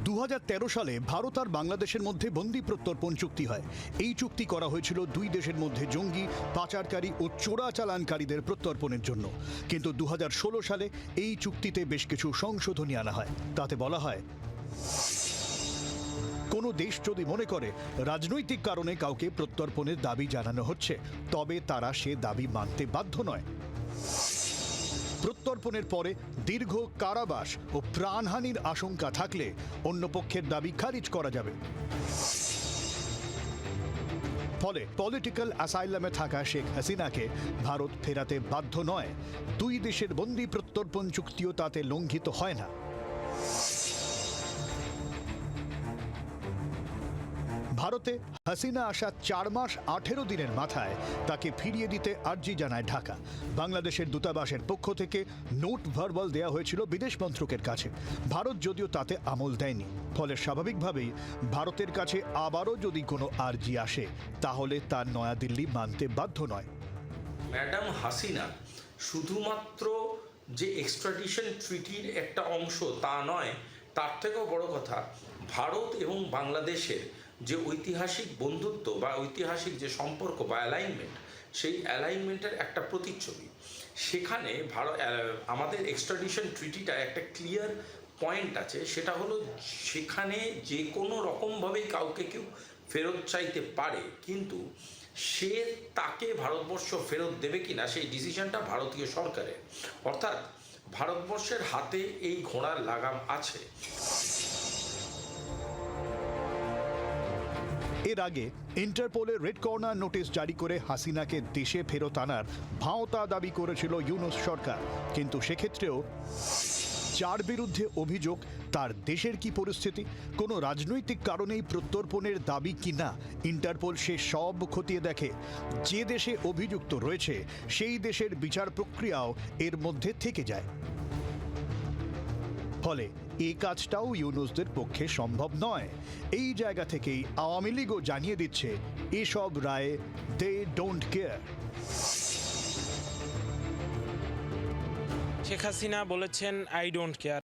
2013 সালে ভারত আর বাংলাদেশের মধ্যে বন্দি প্রত্যর্পণ চুক্তি হয়। এই চুক্তি করা হয়েছিল দুই দেশের মধ্যে জঙ্গি, পাচারকারী ও চোরাচালানকারীদের প্রত্যর্পণের জন্য। কিন্তু 2016 সালে এই চুক্তিতে বেশ কিছু সংশোধনী আনা হয়। তাতে বলা হয়, কোনো দেশ যদি মনে করে রাজনৈতিক কারণে কাউকে প্রত্যর্পণের দাবি জানানো হচ্ছে, তবে তারা সে দাবি মানতে বাধ্য নয়। প্রত্যর্পণের পরে দীর্ঘ কারাবাস ও প্রাণহানির আশঙ্কা থাকলে অন্য পক্ষের দাবি খারিজ করা যাবে। ফলে পলিটিক্যাল অ্যাসাইলামে থাকা শেখ হাসিনাকে ভারত ফেরাতে বাধ্য নয়। দুই দেশের বন্দি প্রত্যর্পণ চুক্তিও তাতে লঙ্ঘিত হয় না। ভারতে হাসিনা আসা 4 মাস 18 দিনের মাথায় তাকে ফিরিয়ে দিতে আর্জি জানায় ঢাকা। বাংলাদেশের দূতাবাসের পক্ষ থেকে নোট ভার্বাল দেওয়া হয়েছিল বিদেশ মন্ত্রকের কাছে। ভারত যদিও তাতে আমল দেয়নি। ফলে স্বাভাবিকভাবেই ভারতের কাছে আবারও যদি কোনো আর্জি আসে, তাহলে তা নয়াদিল্লি মানতে বাধ্য নয়। ম্যাডাম হাসিনা শুধুমাত্র যে এক্সট্রাডিশন ট্রিটির একটা অংশ তা নয়, তার থেকেও বড় কথা, ভারত এবং বাংলাদেশের যে ঐতিহাসিক বন্ধুত্ব বা ঐতিহাসিক যে সম্পর্ক বা অ্যালাইনমেন্ট, সেই অ্যালাইনমেন্টের একটা প্রতিচ্ছবি। সেখানে আমাদের এক্সট্রাডিশন ট্রিটিটা একটা ক্লিয়ার পয়েন্ট আছে, সেটা হলো সেখানে যে কোনো রকমভাবেই কাউকে কেউ ফেরত চাইতে পারে, কিন্তু সে তাকে ভারতবর্ষ ফেরত দেবে কিনা সেই ডিসিশনটা ভারতীয় সরকারের। অর্থাৎ ভারতবর্ষের হাতে এই ঘোড়ার লাগাম আছে। এর আগে ইন্টারপোলের রেড কর্নার নোটিশ জারি করে হাসিনাকে দেশে ফেরত আনার ভাওতা দাবি করেছিল ইউনূস সরকার। কিন্তু সেক্ষেত্রেও যার বিরুদ্ধে অভিযোগ, তার দেশের কি পরিস্থিতি, কোনো রাজনৈতিক কারণেই প্রত্যর্পণের দাবি কিনা, ইন্টারপোল সে সব খতিয়ে দেখে। যে দেশে অভিযুক্ত রয়েছে সেই দেশের বিচার প্রক্রিয়াও এর মধ্যে থেকে যায়। ফলে এই কাজটাও ইউনূসদের পক্ষে সম্ভব নয়। এই জায়গা থেকেই আওয়ামী লীগও জানিয়ে দিচ্ছে, এসব রায়ে they don't care. Sheikh Hasina বলেছেন, আই ডোন্ট কেয়ার।